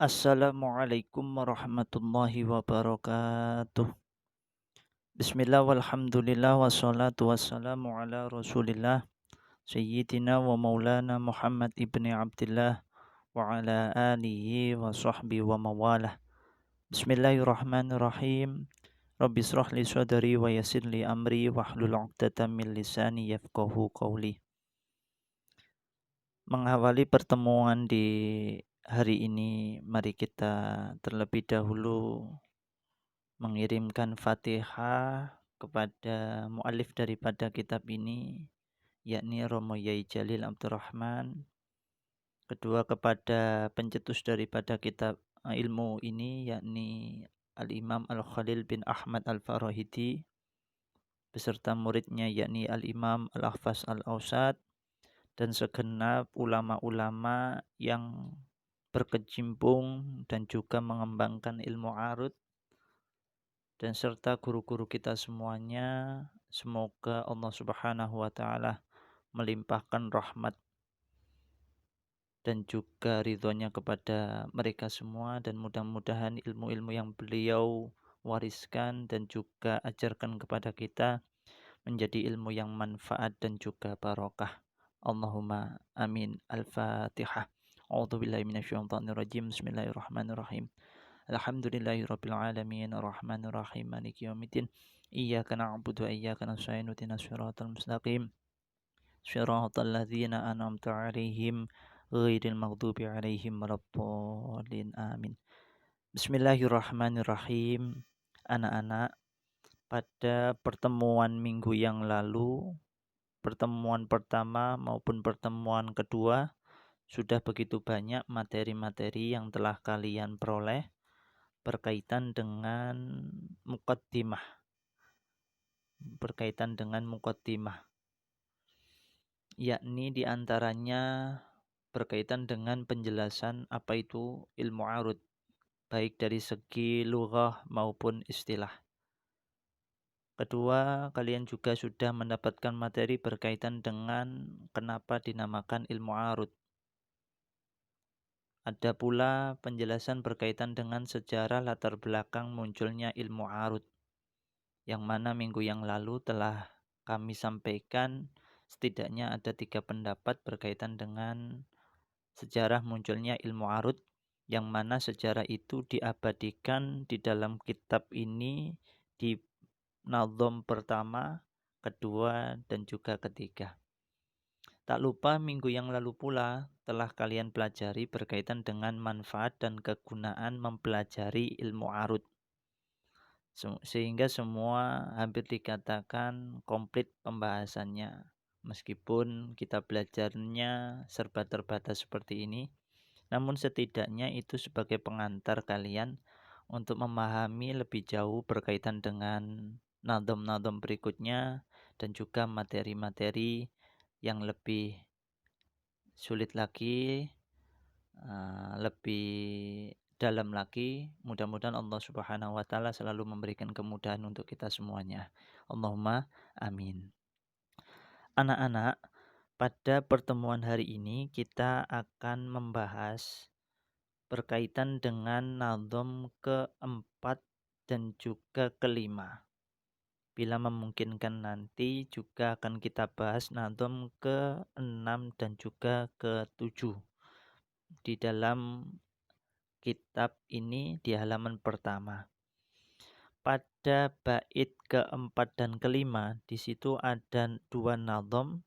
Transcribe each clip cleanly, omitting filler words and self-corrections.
Assalamualaikum warahmatullahi wabarakatuh. Bismillah walhamdulillah wassalatu wassalamu ala rasulillah Sayyidina wa maulana Muhammad ibni Abdillah wa ala alihi wa sahbihi wa mawalah. Bismillahirrahmanirrahim. Rabbi israh li sadri wa yassir li amri wahlul 'uqdatam min lisani yafqahu qawli. Mengawali pertemuan di hari ini, mari kita terlebih dahulu mengirimkan Fatihah kepada muallif daripada kitab ini, yakni Romo Yai Jalil Abdurrahman. Kedua, kepada pencetus daripada kitab ilmu ini, yakni Al-Imam Al-Khalil bin Ahmad Al-Farahidi, beserta muridnya yakni Al-Imam Al-Ahfaz Al-Ausad, dan segenap ulama-ulama yang berkecimpung dan juga mengembangkan ilmu arud, dan serta guru-guru kita semuanya. Semoga Allah Subhanahu wa taala melimpahkan rahmat dan juga ridhonya kepada mereka semua, dan mudah-mudahan ilmu-ilmu yang beliau wariskan dan juga ajarkan kepada kita menjadi ilmu yang manfaat dan juga barokah. Allahumma amin. Al-Fatihah. A'udzubillahi minasyaitonirrajim. Bismillahirrahmanirrahim. Alhamdulillahirabbil alamin arrahmanir rahim maliki yaumiddin. Iyyaka na'budu wa iyyaka nasta'in ihdinas siratal mustaqim. Shiratal ladzina an'amta 'alaihim ghairil maghdubi 'alaihim waladdallin. Amin. Bismillahirrahmanirrahim. Anak-anak, pada pertemuan minggu yang lalu, pertemuan pertama maupun pertemuan kedua, sudah begitu banyak materi-materi yang telah kalian peroleh berkaitan dengan muqaddimah. Yakni diantaranya berkaitan dengan penjelasan apa itu ilmu arud, baik dari segi lughah maupun istilah. Kedua, kalian juga sudah mendapatkan materi berkaitan dengan kenapa dinamakan ilmu arud. Ada pula penjelasan berkaitan dengan sejarah latar belakang munculnya ilmu arud, yang mana minggu yang lalu telah kami sampaikan setidaknya ada 3 pendapat berkaitan dengan sejarah munculnya ilmu arud, yang mana sejarah itu diabadikan di dalam kitab ini di nazom pertama, kedua, dan juga ketiga. Tak lupa minggu yang lalu pula telah kalian pelajari berkaitan dengan manfaat dan kegunaan mempelajari ilmu arud, sehingga semua hampir dikatakan komplit pembahasannya. Meskipun kita belajarnya serba terbatas seperti ini, namun setidaknya itu sebagai pengantar kalian untuk memahami lebih jauh berkaitan dengan nadom-nadom berikutnya, dan juga materi-materi yang lebih sulit lagi, lebih dalam lagi. Mudah-mudahan Allah Subhanahu wa taala selalu memberikan kemudahan untuk kita semuanya. Allahumma amin. Anak-anak, pada pertemuan hari ini kita akan membahas berkaitan dengan nazom keempat dan juga kelima. Bila memungkinkan nanti juga akan kita bahas nazom ke-6 dan juga ke-7 di dalam kitab ini di halaman pertama. Pada bait keempat dan kelima, di situ ada 2 nazom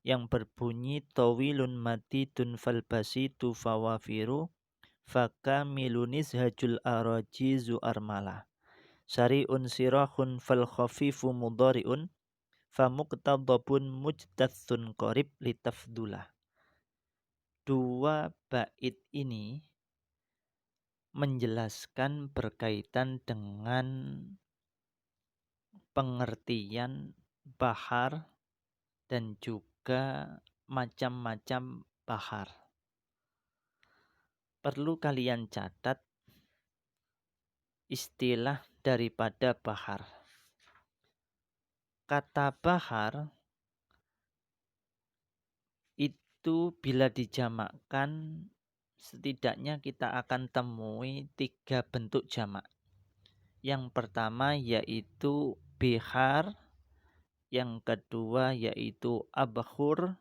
yang berbunyi tawilun matidun falbasitu fawafiru fakamilunis hajul araji zu'armala syari'un sirahun fal khafifu mudhari'un famuqtadabun mujtathun qarib litafdulah. 2 bait ini menjelaskan berkaitan dengan pengertian bahar dan juga macam-macam bahar. Perlu kalian catat istilah daripada bahar. Kata bahar itu bila dijamakkan setidaknya kita akan temui 3 bentuk jamak. Yang pertama yaitu bihar, yang kedua yaitu abkhur,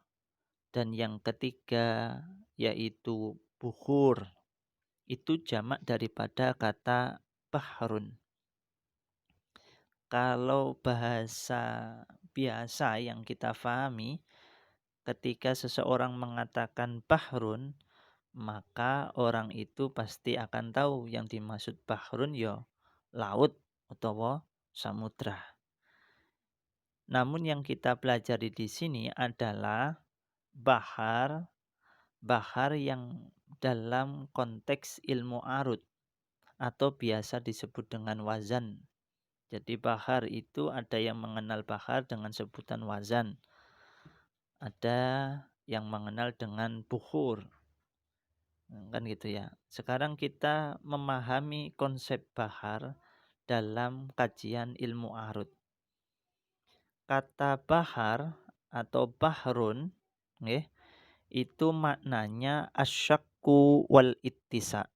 dan yang ketiga yaitu bukhur. Itu jamak daripada kata bahrun. Kalau bahasa biasa yang kita pahami, ketika seseorang mengatakan bahrun, maka orang itu pasti akan tahu yang dimaksud bahrun ya laut utawa samudra. Namun yang kita pelajari di sini adalah bahar, bahar yang dalam konteks ilmu arut atau biasa disebut dengan wazan. Jadi bahar itu ada yang mengenal bahar dengan sebutan wazan. Ada yang mengenal dengan bukhur. Kan gitu ya. Sekarang kita memahami konsep bahar dalam kajian ilmu arut. Kata bahar atau bahrun itu maknanya asyakku wal ittisa.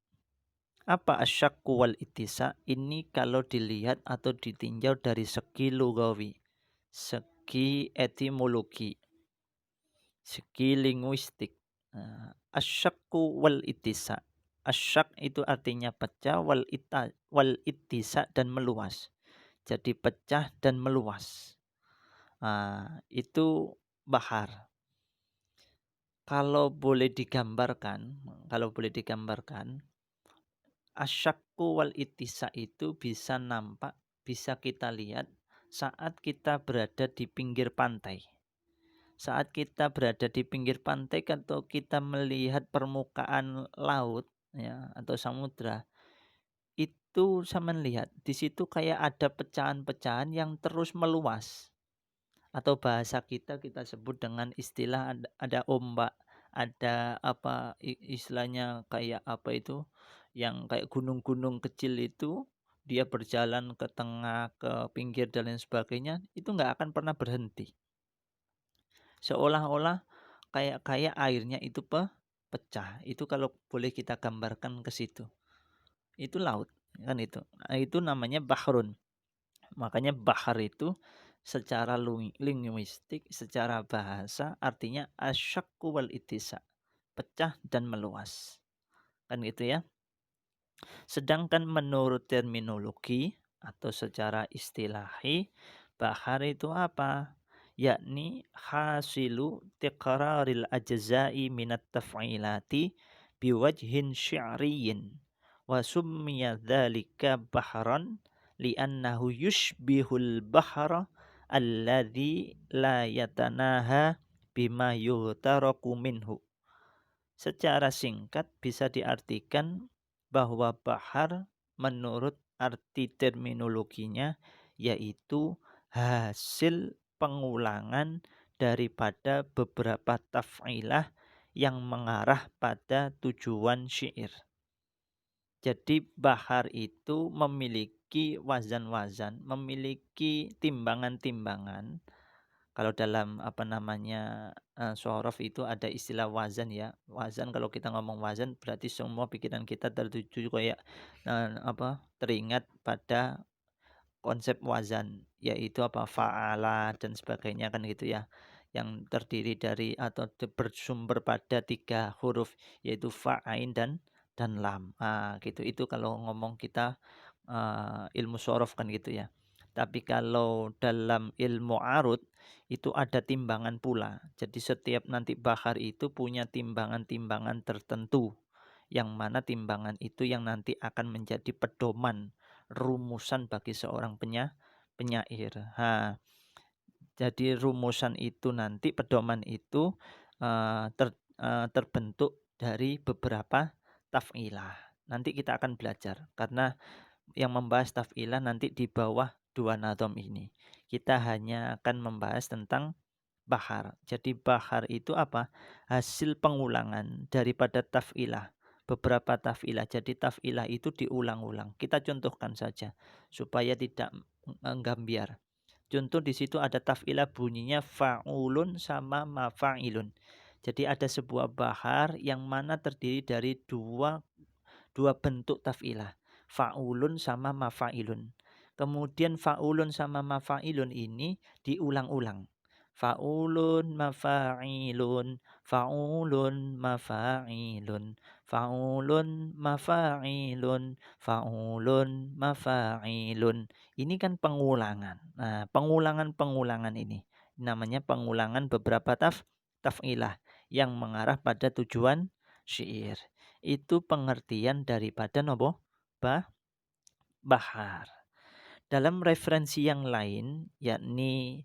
Apa asyakku wal ittisa? Ini kalau dilihat atau ditinjau dari segi lugawi, segi etimologi, segi linguistik. Asyakku wal ittisa. Asyak itu artinya pecah, wal ittisa dan meluas. Jadi pecah dan meluas. Itu bahar. Kalau boleh digambarkan, asyakku wal ittisa itu bisa nampak, bisa kita lihat saat kita berada di pinggir pantai. Saat kita berada di pinggir pantai atau kita melihat permukaan laut ya atau samudra, itu saya melihat di situ kayak ada pecahan-pecahan yang terus meluas. Atau bahasa kita sebut dengan istilah ada ombak, ada apa istilahnya kayak apa itu, yang kayak gunung-gunung kecil itu, dia berjalan ke tengah, ke pinggir dan lain sebagainya, itu nggak akan pernah berhenti. Seolah-olah kayak airnya itu pecah. Itu kalau boleh kita gambarkan ke situ. Itu laut, kan itu. Nah, itu namanya bahrun. Makanya bahar itu secara linguistik, secara bahasa artinya asyakku wal itisa. Pecah dan meluas. Kan gitu ya. Sedangkan menurut terminologi atau secara istilahi, bahar itu apa? Yakni hasilu tiqraril ajza'i minat taf'ilati biwajhin syi'riyin. Wa summiya dhalika bahran li'annahu yushbihul bahra alladhi la yatanaha bima yuhtaraku minhu. Secara singkat bisa diartikan bahwa bahar menurut arti terminologinya yaitu hasil pengulangan daripada beberapa taf'ilah yang mengarah pada tujuan syair. Jadi bahar itu memiliki wazan-wazan, memiliki timbangan-timbangan. Kalau dalam apa namanya syaraf itu ada istilah wazan ya. Wazan kalau kita ngomong wazan berarti semua pikiran kita tertuju kayak teringat pada konsep wazan yaitu apa fa'ala dan sebagainya kan gitu ya. Yang terdiri dari atau bersumber pada 3 huruf yaitu fa, ain dan lam. Gitu. Itu kalau ngomong kita ilmu syaraf kan gitu ya. Tapi kalau dalam ilmu arut itu ada timbangan pula. Jadi setiap nanti bahar itu punya timbangan-timbangan tertentu. Yang mana timbangan itu yang nanti akan menjadi pedoman, rumusan bagi seorang penyair. Jadi rumusan itu nanti, pedoman itu terbentuk dari beberapa taf'ilah. Nanti kita akan belajar. Karena yang membahas taf'ilah nanti di bawah 2 nadham ini. Kita hanya akan membahas tentang bahar. Jadi bahar itu apa? Hasil pengulangan daripada taf'ilah. Beberapa taf'ilah. Jadi taf'ilah itu diulang-ulang. Kita contohkan saja supaya tidak menggambiar. Contoh di situ ada taf'ilah bunyinya fa'ulun sama mafa'ilun. Jadi ada sebuah bahar yang mana terdiri dari dua dua bentuk taf'ilah, fa'ulun sama mafa'ilun. Kemudian fa'ulun sama mafa'ilun ini diulang-ulang. Fa'ulun mafa'ilun, fa'ulun mafa'ilun, fa'ulun mafa'ilun, fa'ulun mafa'ilun. Ini kan pengulangan. Nah, pengulangan-pengulangan ini namanya pengulangan beberapa taf'ilah yang mengarah pada tujuan syair. Itu pengertian daripada nopo bahar. Dalam referensi yang lain, yakni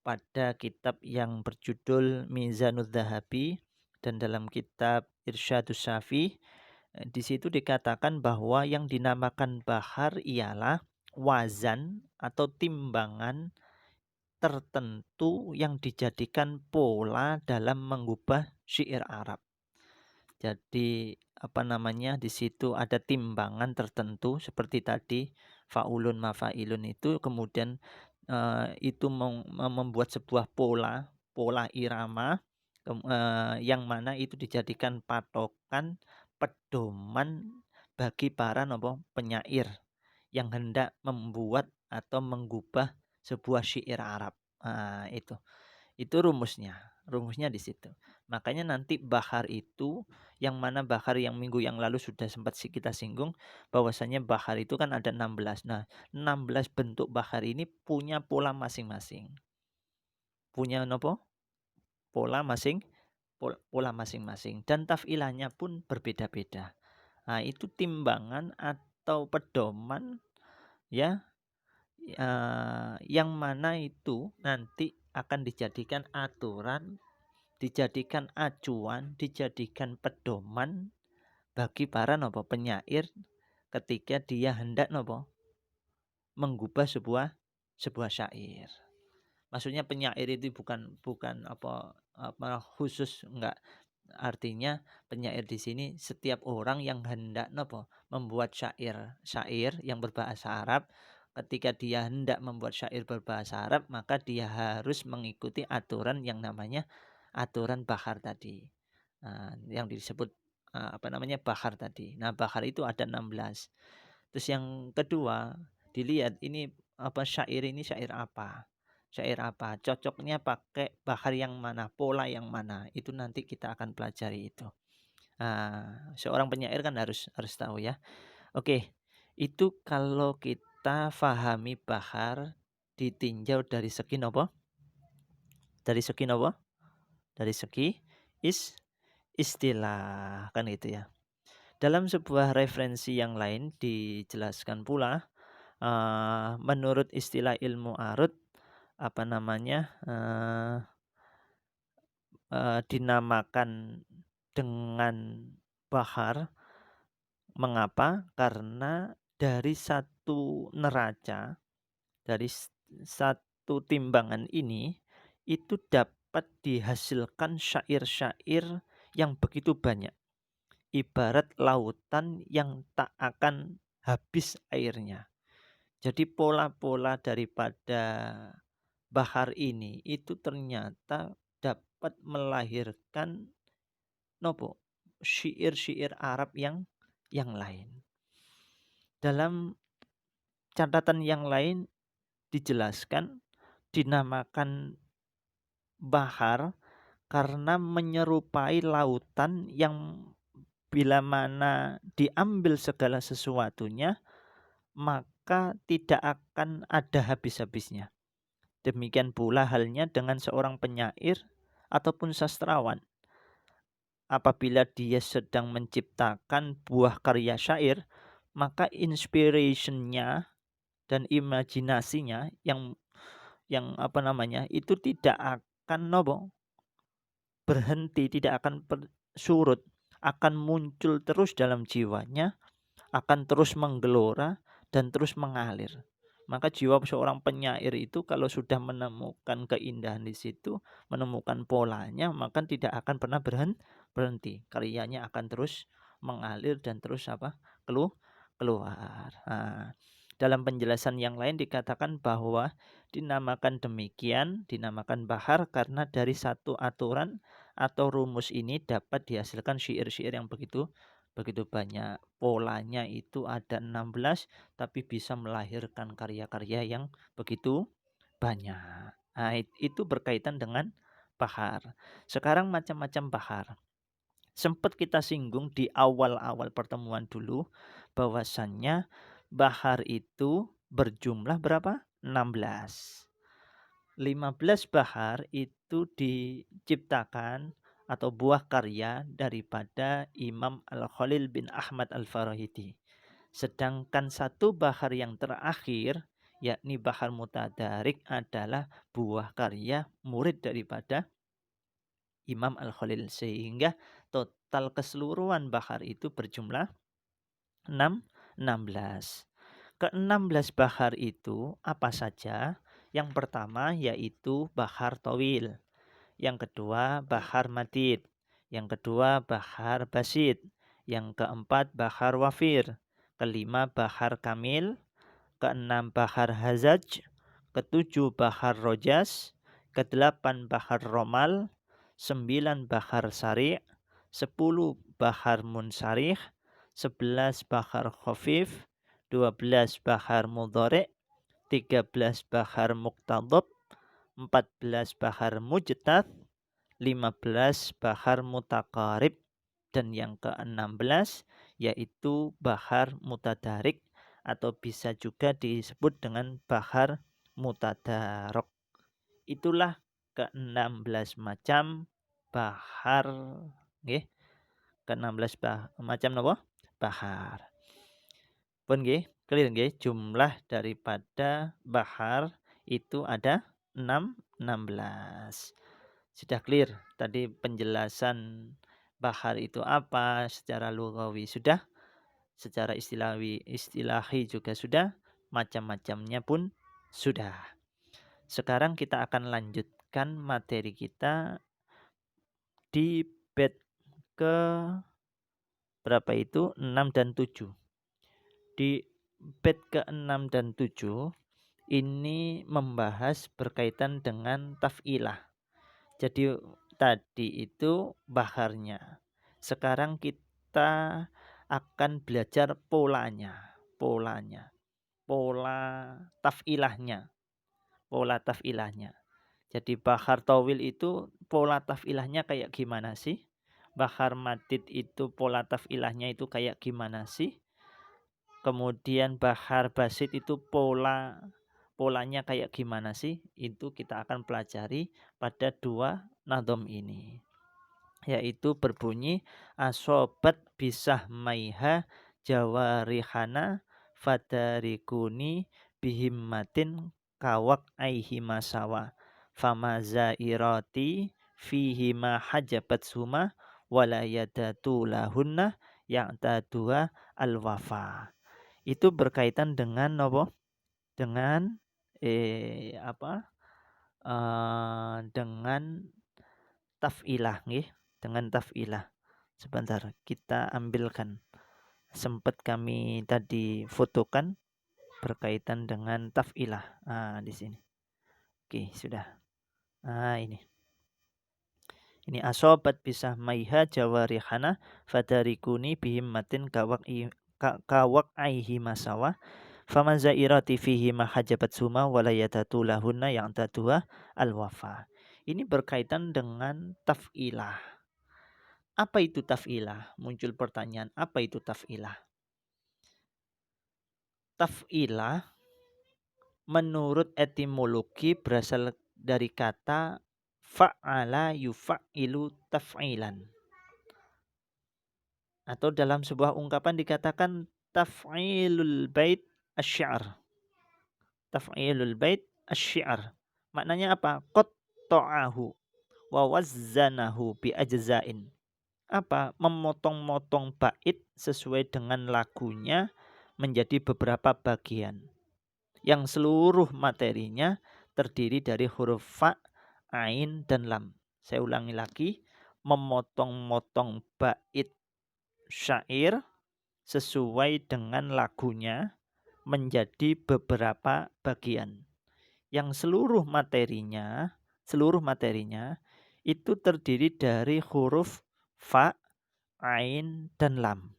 pada kitab yang berjudul Mizanud Dzahabi dan dalam kitab Irsyadus Syafi, di situ dikatakan bahwa yang dinamakan bahar ialah wazan atau timbangan tertentu yang dijadikan pola dalam mengubah syair Arab. Jadi di situ ada timbangan tertentu seperti tadi faulun mafailun itu, kemudian itu membuat sebuah pola irama yang mana itu dijadikan patokan pedoman bagi para penyair yang hendak membuat atau menggubah sebuah syair Arab. Nah, itu rumusnya. Rumusnya di situ. Makanya nanti bahar itu, yang mana bahar yang minggu yang lalu sudah sempat kita singgung, bahwasanya bahar itu kan ada 16. Nah, 16 bentuk bahar ini punya pola masing-masing. Punya nopo? Pola masing-masing. Dan taf'ilahnya pun berbeda-beda. Nah, itu timbangan atau pedoman ya, yang mana itu nanti akan dijadikan aturan, dijadikan acuan, dijadikan pedoman bagi para penyair ketika dia hendak menggubah sebuah syair. Maksudnya penyair itu bukan khusus, enggak. Artinya penyair di sini setiap orang yang hendak membuat syair yang berbahasa Arab. Ketika dia hendak membuat syair berbahasa Arab, maka dia harus mengikuti aturan yang namanya aturan bahar tadi. Nah, yang disebut bahar tadi. Nah, bahar itu ada 16. Terus yang kedua, dilihat ini syair ini syair apa? Syair apa? Cocoknya pakai bahar yang mana, pola yang mana? Itu nanti kita akan pelajari itu. Nah, seorang penyair kan harus tahu ya. Oke, itu kalau kita fahami bahar ditinjau dari segi nopo? Dari segi nopo? Dari segi istilah kan itu ya. Dalam sebuah referensi yang lain dijelaskan pula, menurut istilah ilmu arut dinamakan dengan bahar. Mengapa? Karena dari satu neraca, dari satu timbangan ini, itu dapat dihasilkan syair-syair yang begitu banyak. Ibarat lautan yang tak akan habis airnya. Jadi pola-pola daripada bahar ini itu ternyata dapat melahirkan syair-syair Arab yang lain. Dalam catatan yang lain dijelaskan dinamakan bahar karena menyerupai lautan yang bila mana diambil segala sesuatunya maka tidak akan ada habis-habisnya. Demikian pula halnya dengan seorang penyair ataupun sastrawan. Apabila dia sedang menciptakan buah karya syair, maka inspirationnya dan imajinasinya yang itu tidak akan berhenti, tidak akan surut, akan muncul terus dalam jiwanya, akan terus menggelora dan terus mengalir. Maka jiwa seorang penyair itu kalau sudah menemukan keindahan di situ, menemukan polanya, maka tidak akan pernah berhenti. Karyanya akan terus mengalir dan terus keluar. Nah, dalam penjelasan yang lain dikatakan bahwa dinamakan demikian, dinamakan bahar karena dari satu aturan atau rumus ini dapat dihasilkan syair-syair yang begitu begitu banyak. Polanya itu ada 16 tapi bisa melahirkan karya-karya yang begitu banyak. Nah, itu berkaitan dengan bahar. Sekarang macam-macam bahar. Sempat kita singgung di awal-awal pertemuan dulu bahwasannya bahar itu berjumlah berapa? 16. 15 bahar itu diciptakan atau buah karya daripada Imam Al-Khalil bin Ahmad Al-Farahidi. Sedangkan satu bahar yang terakhir, yakni bahar Mutadarik, adalah buah karya murid daripada Imam Al-Khalil. Sehingga total keseluruhan bahar itu berjumlah 16. Ke-16 bahar itu apa saja? Yang pertama yaitu bahar tawil. Yang kedua bahar madid. Yang kedua bahar basid. Yang keempat bahar wafir. Kelima bahar kamil. Keenam bahar hazaj. Ketujuh bahar rojas. Kedelapan bahar romal. 9 bahar sari'. 10 bahar munsarih. 11 bahar khafif. 12 bahar mudhari', 13 bahar muqtadab, 14 bahar mujtad, 15 bahar mutaqarib, dan yang ke-16 yaitu bahar mutadarik atau bisa juga disebut dengan bahar mutadarok. Itulah ke-16 macam bahar, nggih. Ke-16 macam napa? Bahar. Pun nggih, clear nggih, jumlah daripada bahar itu ada 16. Sudah clear tadi penjelasan bahar itu apa secara lughawi sudah, secara istilahi juga sudah, macam-macamnya pun sudah. Sekarang kita akan lanjutkan materi kita di bab ke berapa itu? 6 dan 7. Di bab ke-6 dan 7 ini membahas berkaitan dengan taf'ilah. Jadi tadi itu baharnya. Sekarang kita akan belajar polanya. Pola taf'ilahnya. Jadi bahar tawil itu pola taf'ilahnya kayak gimana sih? Bahar madid itu pola taf'ilahnya itu kayak gimana sih? Kemudian bahar basit itu polanya kayak gimana sih? Itu kita akan pelajari pada dua nadom ini. Yaitu berbunyi asobat bisah maiha jawarihana fadarikuni bihimmatin kawak aihima sawa famazairati fihima hajabat suma walayadatu lahunna yang tadua al-wafa. Itu berkaitan dengan apa? Dengan dengan taf'ilah nggih, dengan taf'ilah. Sebentar, kita ambilkan. Sempat kami tadi fotokan berkaitan dengan taf'ilah. Di sini. Oke, sudah. Ini. Ini asobat bisa maiha jawarihana fadarikuni bihimmatin kawak aihi masawa faman zairati fihi mahajabat suma walayatatu lahunna yang tadua al-wafa. Ini berkaitan dengan taf'ilah. Apa itu taf'ilah? Muncul pertanyaan, apa itu taf'ilah? Taf'ilah menurut etimologi berasal dari kata fa'ala yuf'ilu taf'ilan. Atau dalam sebuah ungkapan dikatakan taf'ilul bait asy-syi'r. Taf'ilul bait asy-syi'r. Maknanya apa? Qatta'ahu wa wazzanahu bi ajza'in. Apa? Memotong-motong bait sesuai dengan lagunya menjadi beberapa bagian. Yang seluruh materinya terdiri dari huruf fa, ain, dan lam. Saya ulangi lagi. Memotong-motong bait syair sesuai dengan lagunya menjadi beberapa bagian. Yang seluruh materinya itu terdiri dari huruf fa, ain, dan lam.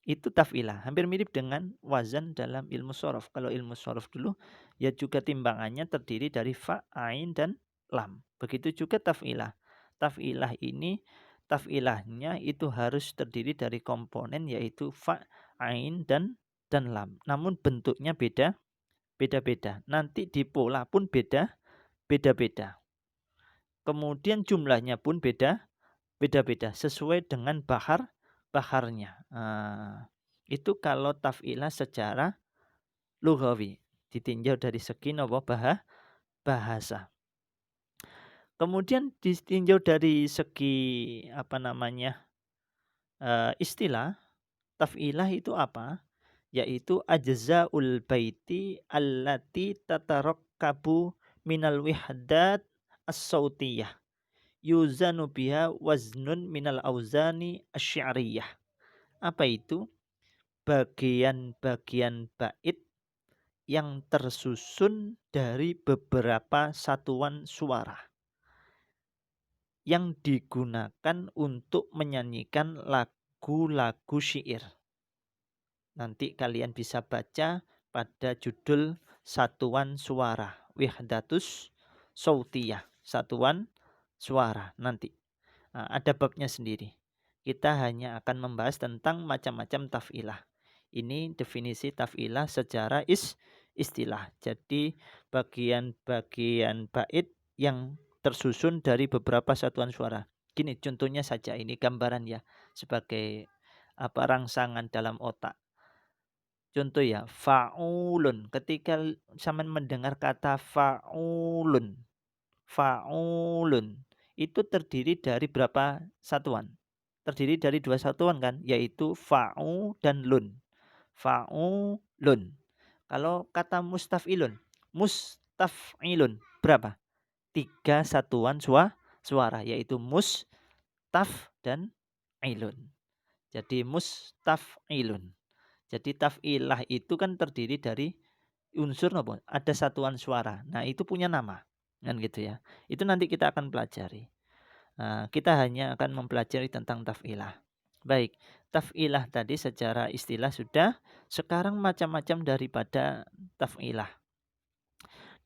Itu taf'ilah, hampir mirip dengan wazan dalam ilmu shorof. Kalau ilmu shorof dulu, ya juga timbangannya terdiri dari fa, ain, dan lam. Begitu juga taf'ilah. Taf'ilah ini, taf'ilahnya itu harus terdiri dari komponen yaitu fa, ain, dan lam. Namun bentuknya beda-beda. Nanti di pola pun beda-beda. Kemudian jumlahnya pun beda-beda sesuai dengan baharnya. Itu kalau taf'ilah secara lughawi, ditinjau dari segi napa bahasa. Kemudian ditinjau dari segi istilah, taf'ilah itu apa? Yaitu ajza'ul baiti allati tatarakkabu minal wihdat as-sautiyah yuzanu biha waznun minal auzani asy-syi'riyah. Apa itu? Bagian-bagian bait yang tersusun dari beberapa satuan suara yang digunakan untuk menyanyikan lagu-lagu syair. Nanti kalian bisa baca pada judul satuan suara, Wihdatus Sautiyah, satuan suara nanti. Ada babnya sendiri. Kita hanya akan membahas tentang macam-macam taf'ilah. Ini definisi taf'ilah secara istilah. Jadi bagian-bagian bait yang tersusun dari beberapa satuan suara. Gini contohnya saja, ini gambaran ya, sebagai rangsangan dalam otak. Contoh ya, fa'ulun. Ketika sama mendengar kata fa'ulun, itu terdiri dari berapa satuan? Terdiri dari 2 satuan kan, yaitu fa'u dan lun. Fa'ulun. Kalau kata mustaf'ilun berapa? 3 satuan suara, yaitu mustaf dan ilun. Jadi mustaf'ilun. Jadi taf'ilah itu kan terdiri dari unsur apa? Ada satuan suara. Nah, itu punya nama. Kan gitu ya. Itu nanti kita akan pelajari. Kita hanya akan mempelajari tentang taf'ilah. Baik, taf'ilah tadi secara istilah sudah. Sekarang macam-macam daripada taf'ilah.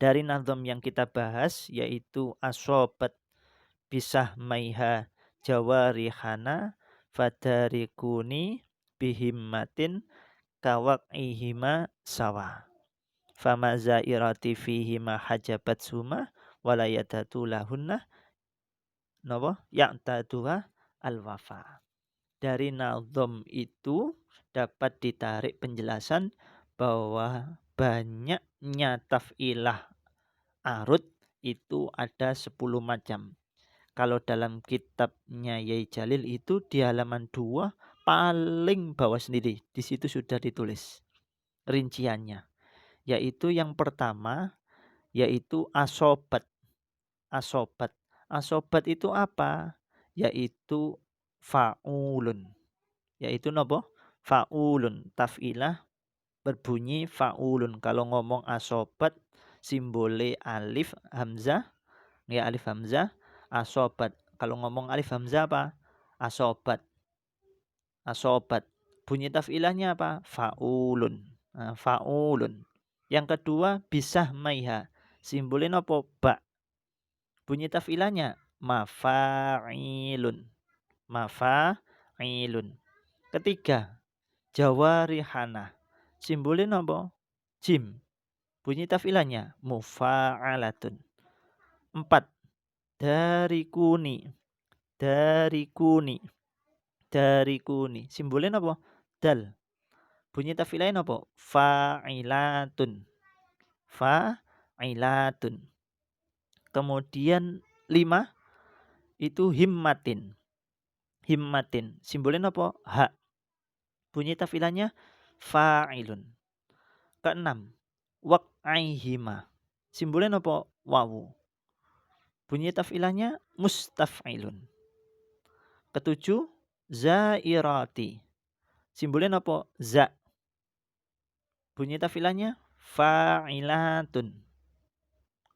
Dari nazam yang kita bahas yaitu asobat bisah maiha jawarihana fadarikuni bihimmatin kawak'ihima sawa. Fama zairati fihima hajabat suma walayadatu lahunna ya'taduha al-wafa. Dari nazam itu dapat ditarik penjelasan bahwa banyaknya taf'ilah arud itu ada 10 macam. Kalau dalam kitabnya Yai Jalil itu di halaman 2 paling bawah sendiri, di situ sudah ditulis rinciannya. Yaitu yang pertama yaitu asobat. Asobat. Asobat itu apa? Yaitu fa'ulun. Yaitu nopo? Fa'ulun. Taf'ilah berbunyi fa'ulun. Kalau ngomong asobat simbole alif hamzah, ya alif hamzah, asobat. Kalau ngomong alif hamzah apa? Asobat. Asobat. Bunyi taf'ilahnya apa? Fa'ulun. Fa'ulun. Yang kedua bisah maiha. Simbolin apa? Ba. Bunyi taf'ilahnya mafa'ilun. Mafa'ilun. Ketiga jawarihana. Simbolin apa? Jim. Bunyi taf'ilahnya mufa'alatun. 4 dari kuni. Dari kuni. Dari kuni. Simbolin apa? Dal. Bunyi taf'ilahnya apa? Fa'ilatun. Fa'ilatun. Kemudian 5 itu himmatin. Himmatin. Simbolin apa? Ha. Bunyi taf'ilahnya fa'ilun. Keenam, waq'aihima. Simbolin apa? Wawu. Bunyi taf'ilahnya mustaf'ilun. Ketujuh, zairati. Simbolin apa? Za. Bunyi taf'ilahnya fa'ilatun.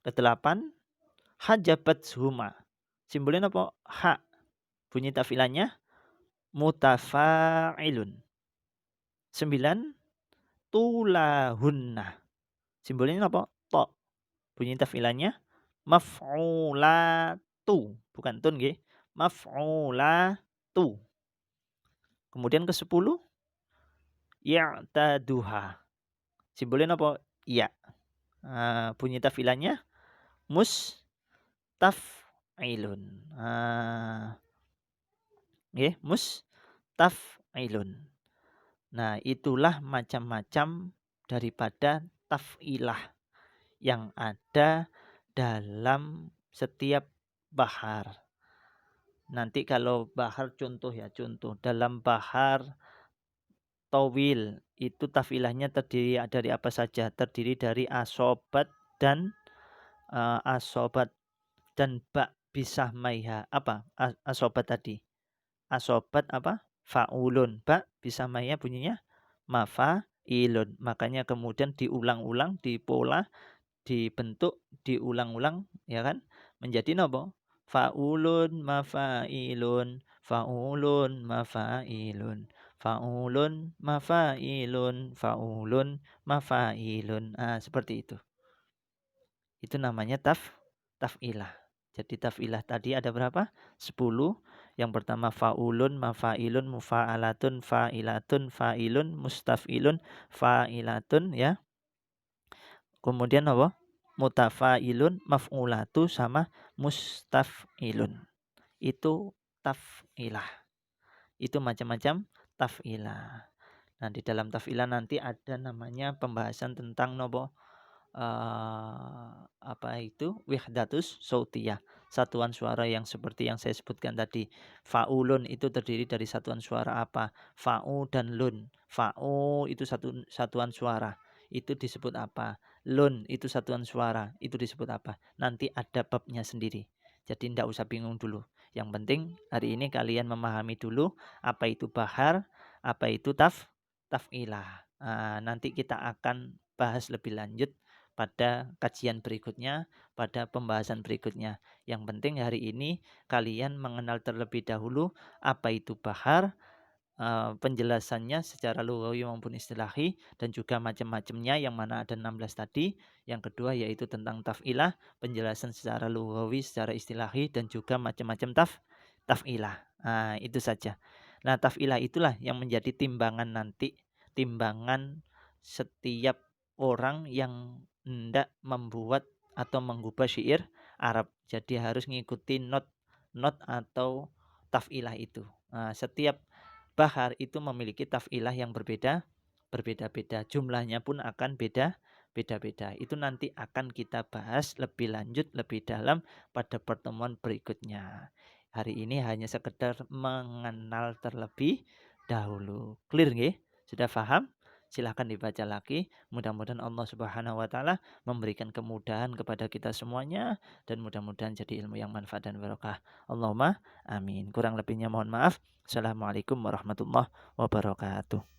Kedelapan, hajabat huma. Simbolnya apa? Ha. Bunyi taf'ilahnya mutafa'ilun. 9, tulahunna. Simbolnya apa? Ta. Bunyi taf'ilahnya maf'ulatu. Bukan tun nggih. Maf'ulatu. Kemudian ke-10, ya'taduha. Simbolnya apa? Ya. Bunyi taf'ilahnya mustaf'ilun. Nggih, mustaf'ilun. Nah, itulah macam-macam daripada taf'ilah yang ada dalam setiap bahar. Nanti kalau bahar contoh ya, contoh. Dalam bahar tawil itu taf'ilahnya terdiri dari apa saja? Terdiri dari asobat dan asobat dan ba bisah maiha. Apa asobat tadi? Asobat apa? Faulun. Ba bisah maiha bunyinya mafa'ilun. Makanya kemudian diulang-ulang, dipola, dibentuk, diulang-ulang, ya kan? Menjadi napa? Faulun mafa'ilun, faulun mafa'ilun, faulun mafa'ilun, faulun mafa'ilun. Seperti itu. Itu namanya taf'ilah. Jadi taf'ilah tadi ada berapa? 10. Yang pertama faulun, mafa'ilun, mufa'alatun, fa'ilatun, fa'ilun, mustaf'ilun, fa'ilatun, ya. Kemudian apa? Mutafa'ilun, maf'ulatu sama mustaf'ilun. Itu taf'ilah. Itu macam-macam taf'ilah. Nah, di dalam taf'ilah nanti ada namanya pembahasan tentang nopo apa itu? Wihdatus sautiyah. Satuan suara yang seperti yang saya sebutkan tadi. Faulun itu terdiri dari satuan suara apa? Fa'u dan lun. Fa'u itu satuan suara. Itu disebut apa? Lun itu satuan suara. Itu disebut apa? Nanti ada babnya sendiri. Jadi tidak usah bingung dulu. Yang penting hari ini kalian memahami dulu apa itu bahar, apa itu taf'ilah. Nanti kita akan bahas lebih lanjut pada kajian berikutnya, pada pembahasan berikutnya. Yang penting hari ini kalian mengenal terlebih dahulu apa itu bahar, penjelasannya secara lughawi maupun istilahi, dan juga macam-macamnya yang mana ada 16 tadi. Yang kedua yaitu tentang taf'ilah, penjelasan secara lughawi, secara istilahi, dan juga macam-macam taf'ilah. Itu saja. Nah, taf'ilah itulah yang menjadi timbangan nanti, timbangan setiap orang yang hendak membuat atau menggubah syair Arab. Jadi harus mengikuti not atau taf'ilah itu. Setiap bahar itu memiliki taf'ilah yang berbeda-beda. Jumlahnya pun akan beda-beda. Itu nanti akan kita bahas lebih lanjut, lebih dalam pada pertemuan berikutnya. Hari ini hanya sekedar mengenal terlebih dahulu. Clear nggih? Sudah paham? Silahkan dibaca lagi. Mudah-mudahan Allah Subhanahu wa taala memberikan kemudahan kepada kita semuanya dan mudah-mudahan jadi ilmu yang manfaat dan barokah. Allahumma amin. Kurang lebihnya mohon maaf. Assalamualaikum warahmatullahi wabarakatuh.